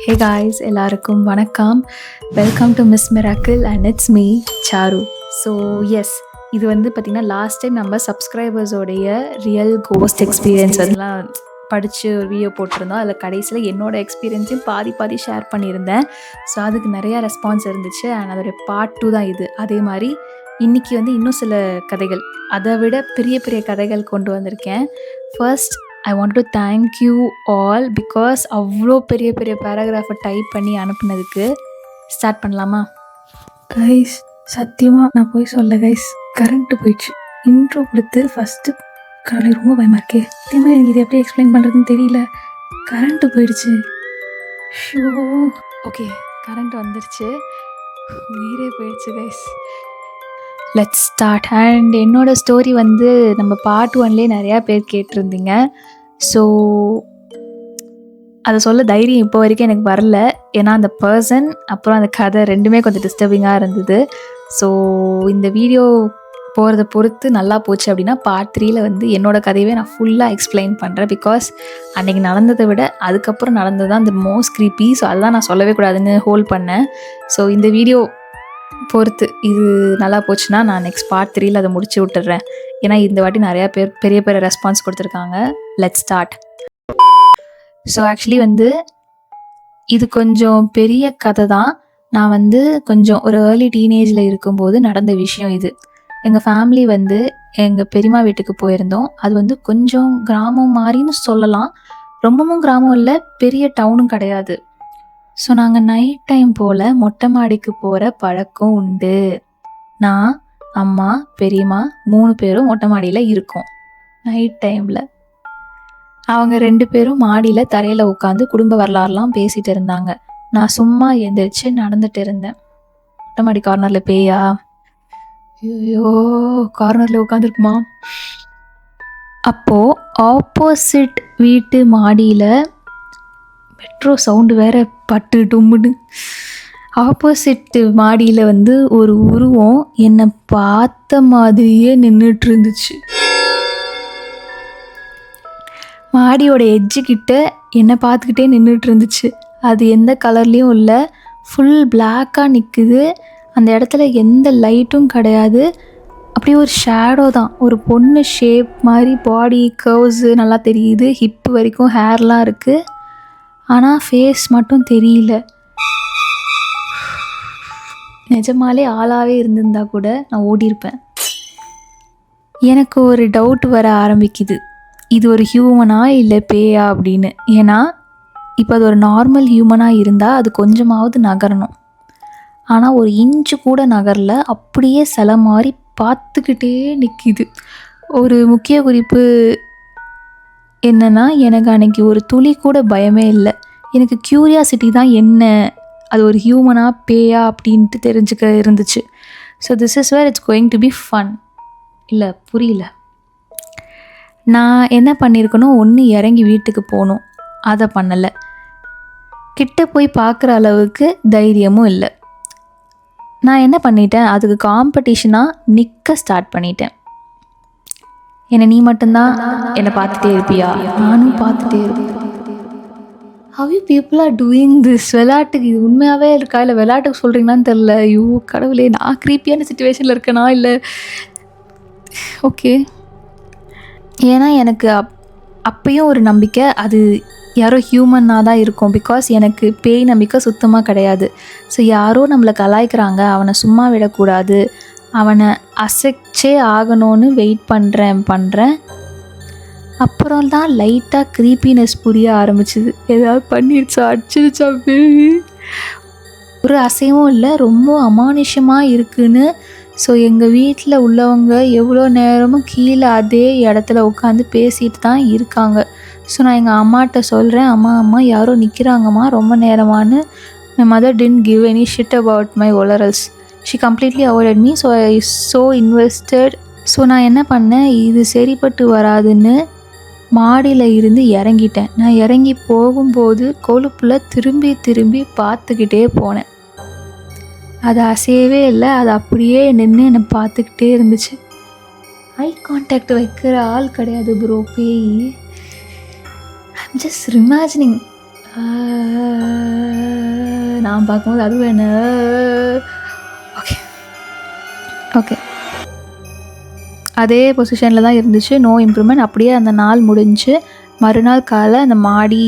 ஹே guys, எல்லாருக்கும் வணக்கம். Welcome to Miss Miracle and it's me Charu. So yes, இது வந்து பார்த்திங்கன்னா லாஸ்ட் டைம் நம்ம சப்ஸ்கிரைபர்ஸோடைய ரியல் கோஸ்ட் எக்ஸ்பீரியன்ஸ் அதெல்லாம் படித்து ஒரு வீடியோ போட்டிருந்தோம். அதில் கடைசியில் என்னோடய எக்ஸ்பீரியன்ஸையும் பாதி ஷேர் பண்ணியிருந்தேன். ஸோ அதுக்கு நிறையா ரெஸ்பான்ஸ் இருந்துச்சு. அண்ட் அதோடைய பார்ட் 2 தான் இது. அதே மாதிரி இன்றைக்கி வந்து இன்னும் சில கதைகள், அதை விட பெரிய கதைகள் கொண்டு வந்திருக்கேன். First I want to thank you all because அவ்வளோ பெரிய பேராகிராஃபை டைப் பண்ணி அனுப்புனதுக்கு. ஸ்டார்ட் பண்ணலாமா? கைஸ், சத்தியமாக நான் போய் சொல்ல கைஸ், கரண்ட்டு போயிடுச்சு. இன்ட்ரோ கொடுத்து ஃபஸ்ட்டு காலையில் ரொம்ப பயமாக இருக்கே. சத்தியமாக எனக்கு இது எப்படி எக்ஸ்பிளைன் பண்ணுறதுன்னு தெரியல. கரண்ட்டு போயிடுச்சு. ஷோ, ஓகே, கரண்ட் வந்துருச்சு, உயிரே போயிடுச்சு கைஸ். Let's start. அண்ட் என்னோடய ஸ்டோரி வந்து நம்ம பார்ட் 1லேயே நிறையா பேர் கேட்டிருந்தீங்க. ஸோ அதை சொல்ல தைரியம் இப்போ வரைக்கும் எனக்கு வரல. ஏன்னா அந்த பர்சன் அப்புறம் அந்த கதை ரெண்டுமே கொஞ்சம் டிஸ்டர்பிங்காக இருந்தது. ஸோ இந்த வீடியோ போகிறத பொறுத்து நல்லா போச்சு அப்படின்னா பார்ட் 3ல் வந்து என்னோடய கதையவே நான் ஃபுல்லாக எக்ஸ்பிளைன் பண்ணுறேன். பிகாஸ் அன்றைக்கி நடந்ததை விட அதுக்கப்புறம் நடந்தது தான் இந்த மோஸ்ட் க்ரீப்பி. ஸோ அதுதான் நான் சொல்லவே கூடாதுன்னு ஹோல்ட் பண்ணேன். ஸோ இந்த வீடியோ பொறுத்து இது நல்லா போச்சுன்னா நான் நெக்ஸ்ட் பார்ட் 3ல் அதை முடிச்சு விட்டுறேன். ஏன்னா இந்த வாட்டி நிறையா பேர் பெரிய ரெஸ்பான்ஸ் கொடுத்துருக்காங்க. Let's start. ஸோ ஆக்சுவலி வந்து இது கொஞ்சம் பெரிய கதை தான். நான் வந்து கொஞ்சம் ஒரு ஏர்லி டீனேஜில் இருக்கும்போது நடந்த விஷயம் இது. எங்கள் ஃபேமிலி வந்து எங்கள் பெரியம்மா வீட்டுக்கு போயிருந்தோம். அது வந்து கொஞ்சம் கிராமம் மாதிரின்னு சொல்லலாம். ரொம்பவும் கிராமம் இல்லை, பெரிய டவுனும் கிடையாது. ஸோ நாங்கள் நைட் டைம் போல் மொட்டை மாடிக்கு போகிற பழக்கம் உண்டு. நான், அம்மா, பெரியம்மா 3 பேரும் மொட்டை மாடியில் இருக்கோம். நைட் டைமில் அவங்க 2 பேரும் மாடியில் தரையில் உட்காந்து குடும்ப வரலாறுலாம் பேசிகிட்டு இருந்தாங்க. நான் சும்மா எழுந்திரிச்சு நடந்துட்டு இருந்தேன். மொட்டை மாடி கார்னரில் பேயா? ஐயோ, கார்னரில் உட்காந்துருக்குமா? அப்போது ஆப்போசிட் வீட்டு மாடியில் மெட்ரோ சவுண்டு வேற பட்டு டும்முன்னு. ஆப்போசிட் மாடியில் வந்து ஒரு உருவம் என்னை பார்த்த மாதிரியே நின்றுட்டு இருந்துச்சு. மாடியோட எட்ஜுக்கிட்ட என்னை பார்த்துக்கிட்டே நின்றுட்டு இருந்துச்சு. அது எந்த கலர்லேயும் இல்லை, ஃபுல் பிளாக்காக நிற்குது. அந்த இடத்துல எந்த லைட்டும் கிடையாது. அப்படியே ஒரு ஷேடோ தான். ஒரு பொண்ணு ஷேப் மாதிரி, பாடி கர்வ்ஸு நல்லா தெரியுது, ஹிப்பு வரைக்கும் ஹேர்லாம் இருக்குது. ஆனால் ஃபேஸ் மட்டும் தெரியல. நிஜமாலே ஆளாகவே இருந்திருந்தா கூட நான் ஓடியிருப்பேன். எனக்கு ஒரு டவுட் வர ஆரம்பிக்குது, இது ஒரு ஹியூமனா இல்லை பேயா அப்படின்னு. ஏன்னா இப்போ அது ஒரு நார்மல் ஹியூமனாக இருந்தால் அது கொஞ்சமாவது நகரணும். ஆனால் ஒரு இன்ச்சு கூட நகரில், அப்படியே சிலை மாதிரி பார்த்துக்கிட்டே நிற்கிது. ஒரு முக்கிய குறிப்பு என்னென்னா, எனக்கு அன்றைக்கி ஒரு துளி கூட பயமே இல்லை. எனக்கு க்யூரியாசிட்டி தான், என்ன அது ஒரு ஹியூமனா பேயா அப்படின்ட்டு தெரிஞ்சுக்க இருந்துச்சு. So this is where it's going to be fun. இல்லை, புரியல. நான் என்ன பண்ணியிருக்கணும், ஒன்று இறங்கி வீட்டுக்கு போகணும், அதை பண்ணலை. கிட்ட போய் பார்க்குற அளவுக்கு தைரியமும் இல்லை. நான் என்ன பண்ணிட்டேன், அதுக்கு காம்படிஷனாக நிற்க ஸ்டார்ட் பண்ணிட்டேன். என்னை நீ மட்டும்தான் என்னை பார்த்துட்டே இருப்பியா? நானும் பார்த்துட்டே இருப்பேன். How you people are doing this? விளையாட்டுக்கு இது உண்மையாகவே இருக்கா இல்லை விளையாட்டுக்கு சொல்கிறீங்களான்னு தெரில. ஐயோ கடவுளே, நான் க்ரீப்பியான சிச்சுவேஷனில் இருக்கேனா இல்லை? ஓகே, ஏன்னா எனக்கு அப்பயும் ஒரு நம்பிக்கை, அது யாரோ ஹியூமனாக தான் இருக்கும். பிகாஸ் எனக்கு பேய் நம்பிக்கை சுத்தமாக கிடையாது. ஸோ யாரோ நம்மளை கலாய்க்கிறாங்க, அவனை சும்மா விடக்கூடாது, அவனை அசைச்சே ஆகணும்னு வெயிட் பண்ணுறேன். அப்புறம் தான் லைட்டாக க்ரீப்பினஸ் புரிய ஆரம்பிச்சிது. ஏதாவது பண்ணிடுச்சா, அடிச்சிருச்சா பேய்? ஒரு அசைவும் இல்லை, ரொம்ப அமானுஷமாக இருக்குன்னு. ஸோ எங்கள் வீட்டில் உள்ளவங்க எவ்வளோ நேரமும் கீழே அதே இடத்துல உட்காந்து பேசிகிட்டு தான் இருக்காங்க. ஸோ நான் எங்கள் அம்மாட்ட சொல்கிறேன், அம்மா யாரோ நிற்கிறாங்கம்மா ரொம்ப நேரமானு. My mother didn't give any shit about my olarals. She completely avoided me. So I so invested. So நான் என்ன பண்ணேன், இது சரிப்பட்டு வராதுன்னு மாடியில் இருந்து இறங்கிட்டேன். நான் இறங்கி போகும்போது கொழுப்பில் திரும்பி பார்த்துக்கிட்டே போனேன். அது அசையவே இல்லை, அது அப்படியே நின்று என்னை பார்த்துக்கிட்டே இருந்துச்சு. ஐ கான்டாக்ட் வைக்கிற ஆள் கிடையாது ப்ரோ பேய். I'm just imagining. நான் பார்க்கும்போது அதுவும் என்ன ஓகே ஓகே அதே பொசிஷனில் தான் இருந்துச்சு. No improvement. அப்படியே அந்த நாள் முடிஞ்சு மறுநாள் காலை அந்த மாடி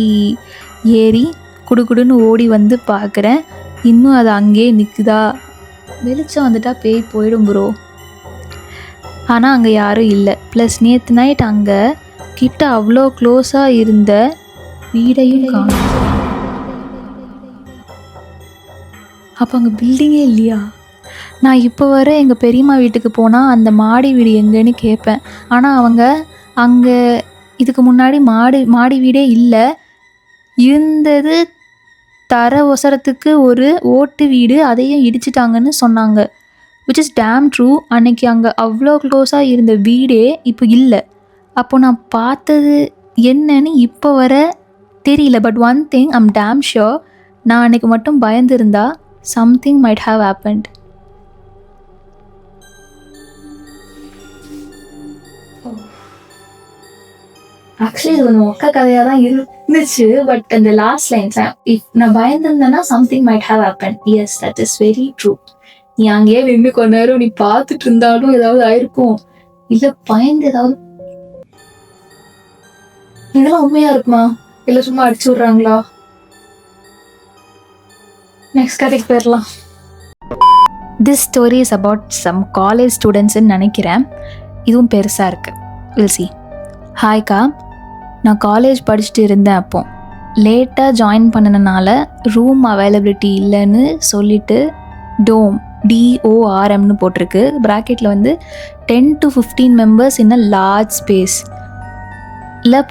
ஏறி குடுகுடுன்னு ஓடி வந்து பார்க்குறேன். இன்னும் அது அங்கேயே நிற்குதா. வெளிச்சம் வந்துட்டால் பேய் போயிடும் ப்ரோ. ஆனால் அங்கே யாரும் இல்லை. ப்ளஸ் நேற்று நைட் அங்கே கிட்ட அவ்வளோ க்ளோஸாக இருந்த வீடையும் காணும். அப்போ அங்கே பில்டிங்கே இல்லையா? நான் இப்போ வர எங்கள் பெரியம்மா வீட்டுக்கு போனால் அந்த மாடி வீடு எங்கேன்னு கேட்பேன். ஆனால் அவங்க அங்கே இதுக்கு முன்னாடி மாடி வீடே இல்லை, இருந்தது தர ஒசரத்துக்கு ஒரு ஓட்டு வீடு, அதையும் இடிச்சிட்டாங்கன்னு சொன்னாங்க. Which is damn true. அன்னைக்கு அங்கே அவ்வளோ க்ளோஸாக இருந்த வீடே இப்போ இல்லை. அப்போ நான் பார்த்தது என்னன்னு இப்போ வர தெரியல. But one thing I'm dam sure, நான் அன்னைக்கு மட்டும் பயந்துருந்தா something might have happened. Actually இது கொஞ்சம் மொக்க கதையாக தான் இருந்துச்சு. பட் அந்த லாஸ்ட் லைன்ஸ் இஃப் நான் பயந்துருந்தேன்னா something might have happen. Yes, that is very true. நீ அங்கேயே நின்று கொஞ்ச நேரம் நீ பார்த்துட்டு இருந்தாலும் ஏதாவது ஆயிருக்கும். இல்லை பயந்து ஏதாவது. இதெல்லாம் உண்மையா இருக்குமா இல்லை சும்மா அடிச்சு விட்றாங்களா? நெக்ஸ்ட் கதைக்கு போயிடலாம். This story is about some college ஸ்டூடெண்ட்ஸ்ன்னு நினைக்கிறேன். இதுவும் பெருசாக இருக்குது. Will see. ஹாய்க்கா, நான் காலேஜ் படிச்சுட்டு இருந்தேன். அப்போ லேட்டாக ஜாயின் பண்ணினால ரூம் அவைலபிலிட்டி இல்லைன்னு சொல்லிட்டு DORMனு போட்டிருக்கு. ப்ராக்கெட்டில் வந்து 10 to 15 members in a large space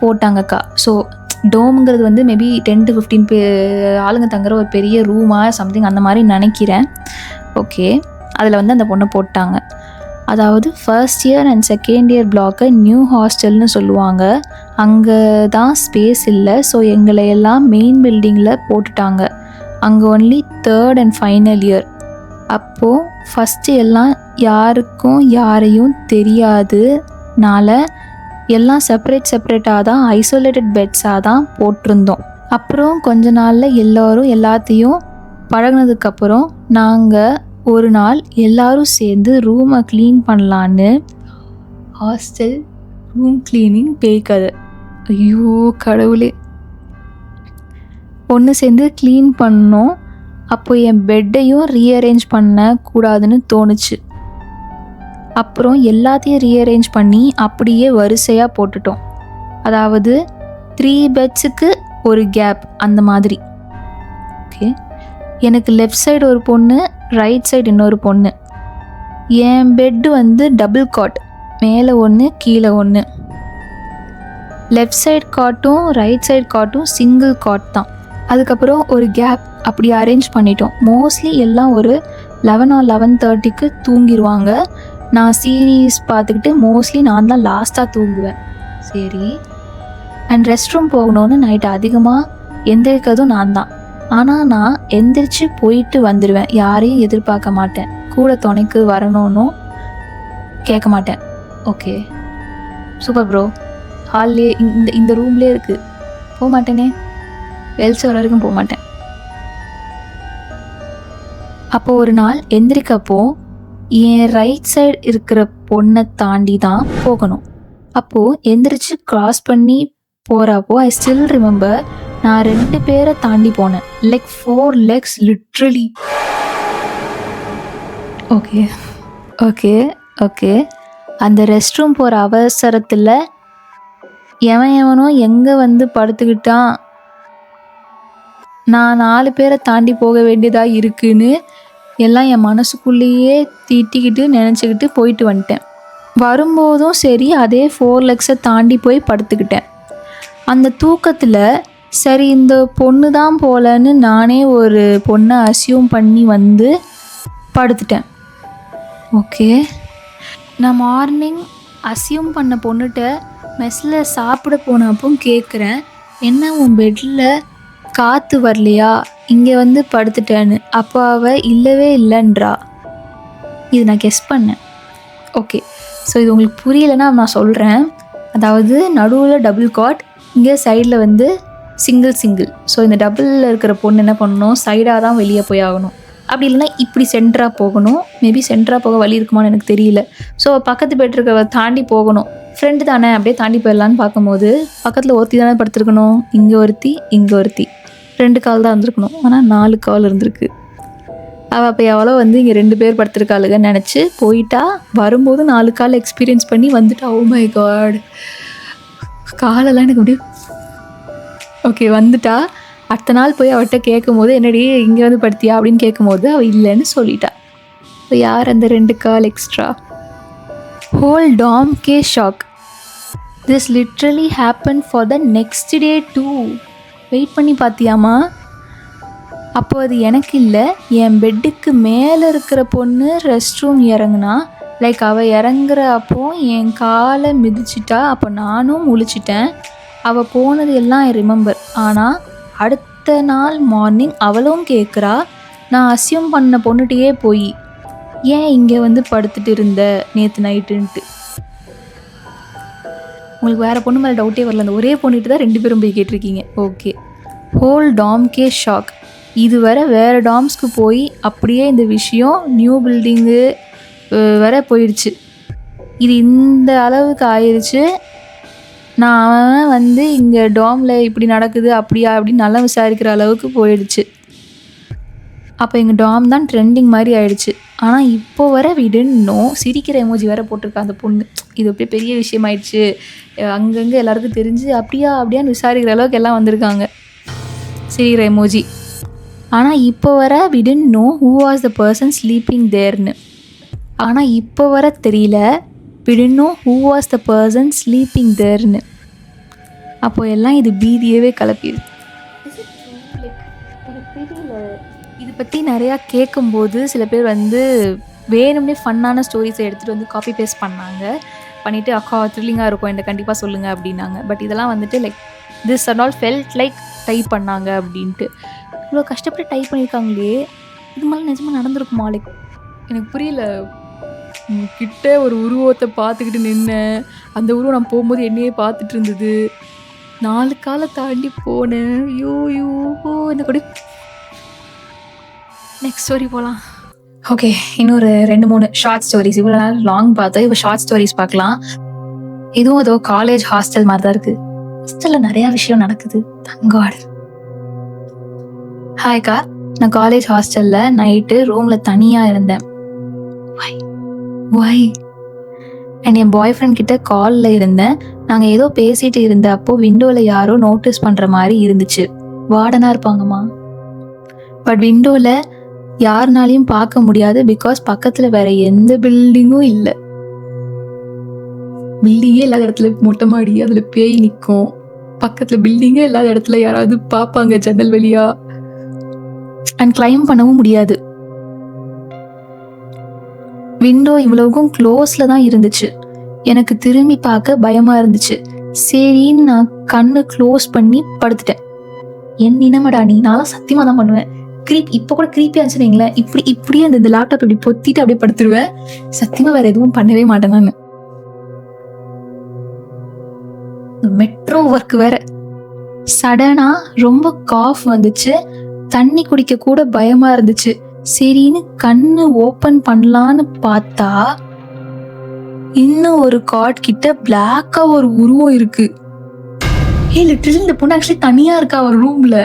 போட்டாங்கக்கா. ஸோ டோம்ங்கிறது வந்து மேபி 10 to 15 ஆளுங்க தங்குற ஒரு பெரிய ரூமாக சம்திங் அந்த மாதிரி நினைக்கிறேன். ஓகே, அதில் வந்து அந்த பொண்ணை போட்டாங்க. அதாவது first year and second year பிளாக்கை நியூ ஹாஸ்டல்னு சொல்லுவாங்க. அங்கே தான் ஸ்பேஸ் இல்லை. ஸோ எங்களை எல்லாம் மெயின் பில்டிங்கில் போட்டுட்டாங்க. அங்கே only third and final year. அப்போது ஃபஸ்ட்டு எல்லாம் யாருக்கும் யாரையும் தெரியாதுனால எல்லாம் செப்பரேட்டாக தான் ஐசோலேட்டட் பெட்ஸாக தான் போட்டிருந்தோம். அப்புறம் கொஞ்ச நாளில் எல்லோரும் எல்லாத்தையும் பழகினதுக்கப்புறம் நாங்கள் ஒரு நாள் எல்லோரும் சேர்ந்து ரூமை க்ளீன் பண்ணலான்னு ஹாஸ்டல் ரூம் க்ளீனிங் பேய்க்கதை. ஐயோ கடவுளே. ஒன்று சேர்ந்து க்ளீன் பண்ணோம். அப்போ என் பெட்டையும் ரீஅரேஞ்ச் பண்ண கூடாதுன்னு தோணுச்சு. அப்புறம் எல்லாத்தையும் ரீஅரேஞ்ச் பண்ணி அப்படியே வரிசையாக போட்டுட்டோம். அதாவது 3 பெட்ஸுக்கு ஒரு கேப் அந்த மாதிரி. ஓகே, எனக்கு லெஃப்ட் சைடு ஒரு பொண்ணு, ரைட் சைடு இன்னொரு பொண்ணு. என் பெட்டு வந்து டபுள் காட், மேலே ஒன்று கீழே ஒன்று. லெஃப்ட் சைடு காட்டும் ரைட் சைடு காட்டும் சிங்கிள் காட் தான். அதுக்கப்புறம் ஒரு கேப் அப்படி அரேஞ்ச் பண்ணிட்டோம். மோஸ்ட்லி எல்லாம் ஒரு 11 or 11:30க்கு தூங்கிடுவாங்க. நான் சீரீஸ் பார்த்துக்கிட்டு மோஸ்ட்லி நான் தான் லாஸ்ட்டாக தூங்குவேன். சரி, அண்ட் ரெஸ்ட் ரூம் போகணுன்னு நைட்டு அதிகமாக எந்திரிக்கிறதும் நான் தான். ஆனால் நான் எந்திரிச்சு போயிட்டு வந்துடுவேன். யாரையும் எதிர்பார்க்க மாட்டேன். கூட துணைக்கு வரணும்னு கேட்க மாட்டேன். Okay, super bro. ஹால்லே இந்த ரூம்லேயே இருக்குது. போக மாட்டேனே, வெளிச்சம் வர வரைக்கும் போக மாட்டேன். அப்போது ஒரு நாள் எந்திரிக்கப்போ என் ரைட் சைடு இருக்கிற பொண்ணை தாண்டி தான் போகணும். அப்போது எந்திரிச்சு க்ராஸ் பண்ணி போகிறப்போ ஐ ஸ்டில் ரிமெம்பர், நான் 2 பேரை தாண்டி போனேன். Like 4 legs literally. Okay okay okay அந்த ரெஸ்ட் ரூம் போகிற அவசரத்தில் எவனோ எங்கே வந்து படுத்துக்கிட்டான். நான் 4 பேரை தாண்டி போக வேண்டியதாக இருக்குன்னு எல்லாம் என் மனசுக்குள்ளேயே தீட்டிக்கிட்டு நினச்சிக்கிட்டு போயிட்டு வந்துட்டேன். வரும்போதும் சரி அதே 4 legs'ை தாண்டி போய் படுத்துக்கிட்டேன். அந்த தூக்கத்தில் சரி இந்த பொண்ணு தான் போலன்னு நானே ஒரு பொண்ணை அசியூம் பண்ணி வந்து படுத்துட்டேன். ஓகே, நான் மார்னிங் அசியூம் பண்ண பொண்ணுகிட்ட மெஸ்ஸில் சாப்பிட போனப்போ கேட்குறேன், என்ன உன் பெட்டில் காற்று வரலையா, இங்கே வந்து படுத்துட்டேன்னு. அப்போ அவள் இல்லவே இல்லைன்றா. இது நான் கெஸ் பண்ணேன். ஓகே, ஸோ இது உங்களுக்கு புரியலைன்னா நான் சொல்கிறேன். அதாவது நடுவில் டபுள் காட், இங்கே சைடில் வந்து சிங்கிள். ஸோ இந்த டபுளில் இருக்கிற பொண்ணு என்ன பண்ணணும், சைடாக தான் வெளியே போய் ஆகணும். அப்படி இல்லைன்னா இப்படி சென்டராக போகணும். மேபி சென்டராக போக வழி இருக்குமான்னு எனக்கு தெரியல. ஸோ பக்கத்து பெட் இருக்கிற தாண்டி போகணும். ஃப்ரெண்டு தானே அப்படியே தாண்டி போயிடலான்னு பார்க்கும்போது பக்கத்தில் ஒருத்தி தானே படுத்துருக்கணும். இங்கே ஒருத்தி 2 கால் தான் இருந்திருக்கணும். ஆனால் 4 கால் இருந்திருக்கு. அவள் அப்போ எவ்வளோ இங்கே 2 பேர் படுத்துருக்காளுங்கன்னு நினச்சி போயிட்டா. வரும்போது 4 கால் எக்ஸ்பீரியன்ஸ் பண்ணி வந்துட்டா. ஓ மை காட், காலெல்லாம் எனக்கு அப்படியே ஓகே வந்துட்டா. அடுத்த நாள் போய் அவட்ட கேட்கும் போது என்னடி இங்கே படுத்தியா அப்படின்னு கேட்கும்போது அவள் இல்லைன்னு சொல்லிட்டா. இப்போ யார் அந்த 2 கால் எக்ஸ்ட்ரா? ஹோல் டாம் கே shock. This literally happen for the next day too. Wait பண்ணி பார்த்தியாமா? அப்போ அது எனக்கு இல்லை, என் பெட்டுக்கு மேலே இருக்கிற பொண்ணு ரெஸ்ட் ரூம் இறங்குனா. லைக் அவள் இறங்குற அப்போ என் காலை மிதிச்சிட்டா. அப்போ நானும் முழிச்சிட்டேன். அவள் போனது எல்லாம் ரிமெம்பர். ஆனால் அடுத்த நாள் மார்னிங் அவளும் கேட்குறா, நான் அசியூம் பண்ண பொண்ணுகிட்டே போய் ஏன் இங்கே படுத்துட்டு இருந்த நேற்று நைட்டுன்ட்டு. உங்களுக்கு வேறு பொண்ணு மேலே டவுட்டே வரல, அந்த ஒரே பொண்ணுகிட்ட தான் 2 பேரும் போய் கேட்டிருக்கீங்க. ஓகே, ஹோல் டாம் கே ஷாக். இதுவரை வேறு டாம்ஸ்க்கு போய் அப்படியே இந்த விஷயம் நியூ பில்டிங்கு வர போயிடுச்சு. இது இந்த அளவுக்கு ஆயிடுச்சு. நான் இங்கே டாமில் இப்படி நடக்குது அப்படியா அப்படின்னு நல்லா விசாரிக்கிற அளவுக்கு போயிடுச்சு. அப்போ எங்கள் டாம் தான் ட்ரெண்டிங் மாதிரி ஆயிடுச்சு. ஆனால் இப்போ வர விடணும் சிரிக்கிற எமோஜி வேற போட்டிருக்கா அந்த பொண்ணு. இது அப்படியே பெரிய விஷயம் ஆயிடுச்சு, அங்கங்கே எல்லாருக்கும் தெரிஞ்சு அப்படியான்னு விசாரிக்கிற அளவுக்கு எல்லாம் வந்திருக்காங்க சிரிக்கிற எமோஜி. ஆனால் இப்போ வர didn't know who was the person sleeping தேர்னு. ஆனால் இப்போ வர தெரியல didn't know who was the person sleeping தேர்னு. அப்போ எல்லாம் இது பீதியவே கலப்பிடுது. இதை பற்றி நிறையா கேட்கும்போது சில பேர் வேணும்னே ஃபன்னான ஸ்டோரிஸை எடுத்துகிட்டு காப்பி பேஸ்ட் பண்ணிவிட்டு அக்கா த்ரில்லிங்காக இருக்கும் என்ன கண்டிப்பாக சொல்லுங்கள் அப்படின்னாங்க. பட் இதெல்லாம் like this and all felt like type பண்ணாங்க அப்படின்ட்டு. இவ்வளோ கஷ்டப்பட்டு டைப் பண்ணியிருக்காங்களே, இது மாதிரி நிஜமாக நடந்திருக்குமா? லைக் எனக்கு புரியல. கிட்ட ஒரு உருவத்தை பார்த்துக்கிட்டு நின்னேன். அந்த உருவம் நான் போகும்போது என்னையே பார்த்துட்டு இருந்தது. 4 காலை தாண்டி போனேன். ஐயோ என்ன கூட. நெக்ஸ்ட் ஸ்டோரி போகலாம். ஓகே, இன்னொரு 2-3 ஷார்ட் ஸ்டோரிஸ். இவ்வளோ நாள் லாங் பார்த்தோம், இப்போ ஷார்ட் ஸ்டோரிஸ் பார்க்கலாம். இதுவும் ஏதோ காலேஜ் ஹாஸ்டல் மாதிரி தான் இருக்குது. ஹாஸ்டலில் நிறையா விஷயம் நடக்குது. Thank God. ஹாய்க்கா, நான் காலேஜ் ஹாஸ்டலில் நைட்டு ரூமில் தனியாக இருந்தேன். வை அண்ட் என் பாய் ஃப்ரெண்ட் கிட்ட காலில் இருந்தேன். நாங்கள் ஏதோ பேசிகிட்டு இருந்த அப்போ விண்டோவில் யாரோ நோட்டீஸ் பண்ணுற மாதிரி இருந்துச்சு. வார்டனாக இருப்பாங்கம்மா. பட் விண்டோவில் யாருனாலையும் பார்க்க முடியாது, பிகாஸ் பக்கத்தில் வேற எந்த பில்டிங்கும் இல்லை. பில்டிங்கே இல்லாத இடத்துல மொட்டை மாடி, அதில் பேய் நிற்கும். பக்கத்தில் பில்டிங்கே இல்லாத இடத்துல யாராவது பார்ப்பாங்க ஜன்னல் வழியா. அண்ட் கிளைம் பண்ணவும் முடியாது. விண்டோ இவ்வளவுக்கும் க்ளோஸில் தான் இருந்துச்சு. எனக்கு திரும்பி பார்க்க பயமாக இருந்துச்சு. சரின்னு நான் கண்ணு க்ளோஸ் பண்ணி படுத்துட்டேன். என் இனமடா நீ, நான் சத்தியமாக தான் பண்ணுவேன். இப்போ கூட க்ரீப்பியாக இருந்துச்சுன்னு வைங்களேன், இப்படியே இந்த லேப்டாப் இப்படி பொத்திட்டு அப்படியே படுத்துருவேன். சத்தியமாக வேறு எதுவும் பண்ணவே மாட்டேன் நான். மெட்ரோ ஒர்க் வேற. சடனாக ரொம்ப காஃப் வந்துச்சு. தண்ணி குடிக்க கூட பயமா இருந்துச்சு. சரின்னு கண்ணு ஓப்பன் பண்ணலான்னு பார்த்தா இன்னும் ஒரு காட் கிட்ட பிளாக்கா ஒரு உருவம் இருக்கு. லிட்டரலி இந்த பொண்ணு ஆக்சுவலி தனியா இருக்கா ஒரு ரூம்ல.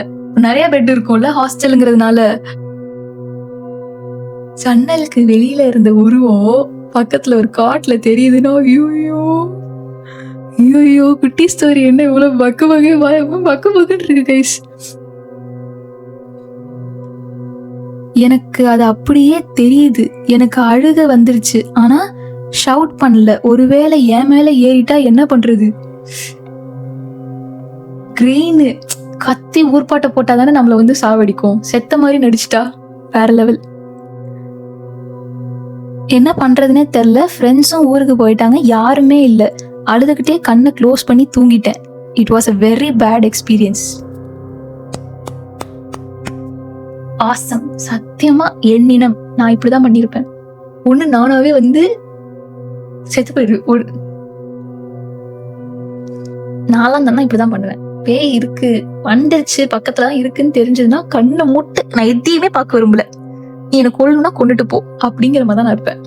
நிறைய பெட் இருக்கும்ல ஹாஸ்டலுங்கிறதுனால. ஜன்னலுக்கு வெளியில இருந்த உருவம் பக்கத்துல ஒரு காட்ல தெரியுதுன்னா ஐயோ குட்டி ஸ்டோரி என்ன இவ்வளவு பக்குன்னு இருக்கு கைஸ். எனக்கு அது அப்படியே தெரியுது. எனக்கு அழுக வந்துருச்சு. ஆனா ஷவுட் பண்ணல. ஒருவேளை என் மேல ஏறிட்டா என்ன பண்றது? கிரீனு கத்தி ஊர்பாட்ட போட்டா தானே நம்மள சாவடிக்கும். செத்த மாதிரி நடிச்சிட்டா வேற லெவல். என்ன பண்றதுன்னே தெரியல. ஃப்ரெண்ட்ஸும் ஊருக்கு போயிட்டாங்க, யாருமே இல்லை. அழுதுகிட்டே கண்ணை க்ளோஸ் பண்ணி தூங்கிட்டேன். It was a very bad experience. Awesome. சத்தியமா எண்ணினம் நான் இப்படிதான் பண்ணிருப்பேன். ஒண்ணு நானாவே செத்து போயிடு. நான்லாம் தானே இப்படிதான் பண்ணுவேன். பேய் இருக்கு வந்துருச்சு பக்கத்துல தான் இருக்குன்னு தெரிஞ்சதுன்னா கண்ணை மூட்டு நான் எதையுமே பார்க்க விரும்பல, நீ என்னை கொள்ளணும்னா கொண்டுட்டு போ அப்படிங்கிற மாதிரி தான் நான் இருப்பேன்.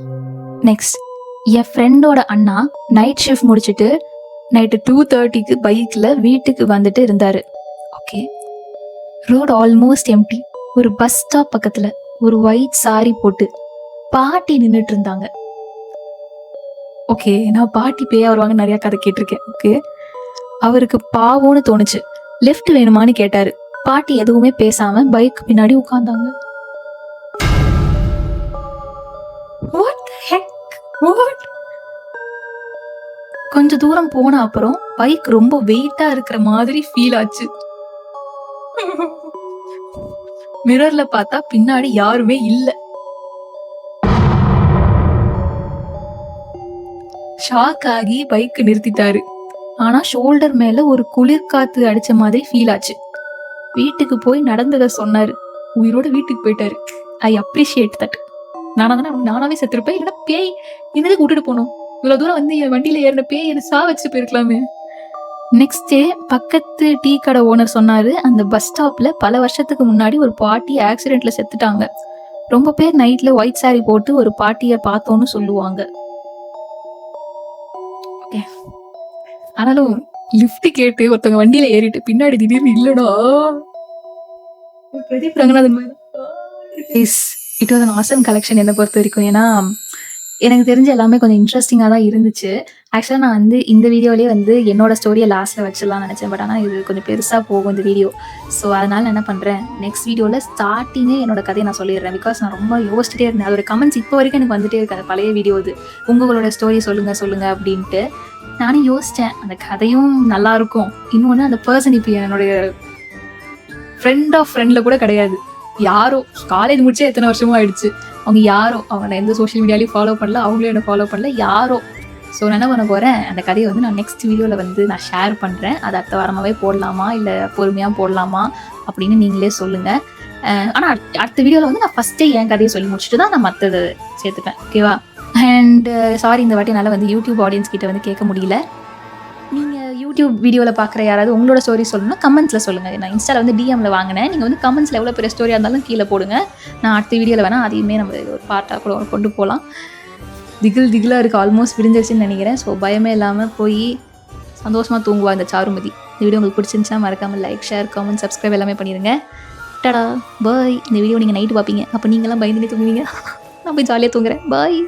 நெக்ஸ்ட், என் ஃப்ரெண்டோட அண்ணா நைட் ஷிஃப்ட் முடிச்சுட்டு நைட்டு 2:30க்கு பைக்கில் வீட்டுக்கு வந்துட்டு இருந்தார். Okay, road almost empty. ஒரு பஸ் ஸ்டாப் பக்கத்தில் ஒரு ஒயிட் சாரி போட்டு பாட்டி நின்றுட்டு இருந்தாங்க. ஓகே, நான் பாட்டி பேயா வருவாங்க நிறையா கதை கேட்டிருக்கேன். ஓகே, அவருக்கு பாவம்னு தோணுச்சு. லிஃப்ட் வேணுமான்னு கேட்டாரு. பாட்டி எதுவுமே பேசாம பைக் பின்னாடி உட்கார்ந்தாங்க. What the heck? What? கொஞ்ச தூரம் போன அப்புறம் பைக் ரொம்ப வெயிட்டா இருக்கிற மாதிரி ஃபீல் ஆச்சு. மிரர்ல பார்த்தா பின்னாடி யாருமே இல்ல. ஷாக் ஆகி பைக் நிறுத்திட்டாரு. ஆனா ஷோல்டர் மேல ஒரு குளிர் காத்து அடிச்ச மாதிரி ஃபீல் ஆச்சு. வீட்டுக்கு போய் நடந்ததை சொன்னாரு. உயிரோட வீட்டுக்கு போயிட்டாரு. I appreciate that. நானாவே செத்துருப்பேன். இல்லைன்னா பேய் என்னது கூட்டிட்டு போனோம், இவ்வளவு தூரம் வந்து என் வண்டியில ஏறின பேய் என்ன சா வச்சு போயிருக்கலாமே. நெக்ஸ்ட் டே பக்கத்து டீ கடை ஓனர் சொன்னாரு, அந்த பஸ் ஸ்டாப்ல பல வருஷத்துக்கு முன்னாடி ஒரு பாட்டி ஆக்சிடென்ட்ல செத்துட்டாங்க. ரொம்ப பேர் நைட்ல ஒயிட் சாரி போட்டு ஒரு பாட்டிய பார்த்தோன்னு சொல்லுவாங்க. ஆனாலும் லிஃப்ட் கேட்டு ஒருத்தவங்க வண்டியில ஏறிட்டு பின்னாடி திடீர்னு இல்லடா Pradeep Ranganathan it was an awesome collection என்னை பொறுத்த வரைக்கும். ஏன்னா எனக்கு தெரிஞ்ச எல்லாமே கொஞ்சம் இன்ட்ரெஸ்டிங்காக தான் இருந்துச்சு. ஆக்சுவலாக நான் வந்து இந்த வீடியோலேயே வந்து என்னோட ஸ்டோரியை லாஸ்ட்டில் வச்சிடலாம்னு நினச்சேன். பட் ஆனால் இது கொஞ்சம் பெருசாக போகும் இந்த வீடியோ. ஸோ அதனால் நான் என்ன பண்ணுறேன், நெக்ஸ்ட் வீடியோவில் ஸ்டார்டிங்கே என்னோட கதையை நான் சொல்லிடுறேன். பிகாஸ் நான் ரொம்ப யோசிச்சுட்டே இருந்தேன். அதோட கமெண்ட்ஸ் இப்போ வரைக்கும் எனக்கு வந்துட்டே இருக்காது. பழைய வீடியோ இது, உங்களோட ஸ்டோரி சொல்லுங்கள் அப்படின்ட்டு நானும் யோசித்தேன். அந்த கதையும் நல்லாயிருக்கும். இன்னொன்று அந்த பர்சன் இப்போ என்னுடைய ஃப்ரெண்ட் ஆஃப் ஃப்ரெண்டில் கூட கிடையாது. யாரோ காலேஜ் முடிச்சே எத்தனை வருஷமும் ஆயிடுச்சு. அவங்க யாரோ, அவங்க எந்த சோஷியல் மீடியாலையும் ஃபாலோ பண்ணல, அவங்களும் என்னை ஃபாலோ பண்ணல, யாரோ. ஸோ நான் என்ன பண்ண போகிறேன், அந்த கதையை வந்து நான் நெக்ஸ்ட் வீடியோவில் வந்து நான் ஷேர் பண்ணுறேன். அது அடுத்த வாரமாகவே போடலாமா இல்லை பொறுமையாக போடலாமா அப்படின்னு நீங்களே சொல்லுங்கள். ஆனால் அடுத்த வீடியோவில் வந்து நான் ஃபஸ்ட்டே என் கதையை சொல்லி முடிச்சுட்டு தான் நான் மற்றது சேர்த்துப்பேன். ஓகேவா? அண்ட் சாரி, இந்த வாட்டி என்னால் வந்து யூடியூப் ஆடியன்ஸ் கிட்ட வந்து கேட்க முடியல. நீங்கள் யூடியூப் வீடியோவில் பார்க்குற யாராவது உங்களோட ஸ்டோரி சொல்லணும்னா கமெண்ட்ஸில் சொல்லுங்கள். நான் இன்ஸ்டாவில் வந்து டிஎம்மில் வாங்கினேன். நீங்கள் வந்து கமெண்ட்ஸில் எவ்வளோ பெரிய ஸ்டோரியாக இருந்தாலும் கீழே போடுங்க. நான் அடுத்த வீடியோவில் வேணால் அதையுமே நம்ம ஒரு பார்ட்டாக கூட கொண்டு போகலாம். திகிலாக இருக்குது. ஆல்மோஸ்ட் விடிஞ்சிருச்சுன்னு நினைக்கிறேன். ஸோ பயமே இல்லாமல் போய் சந்தோஷமாக தூங்குவா இந்த சாருமதி. இந்த வீடியோ உங்களுக்கு பிடிச்சிருந்துச்சா மறக்காமல் லைக், ஷேர், கமெண்ட், சப்ஸ்கிரைப் எல்லாமே பண்ணிடுங்க. டடா பாய். இந்த வீடியோ நீங்கள் நைட்டு பார்ப்பீங்க, அப்போ நீங்களாம் பயந்துனே தூங்குவீங்க. நான் போய் ஜாலியாக தூங்குறேன். பாய்.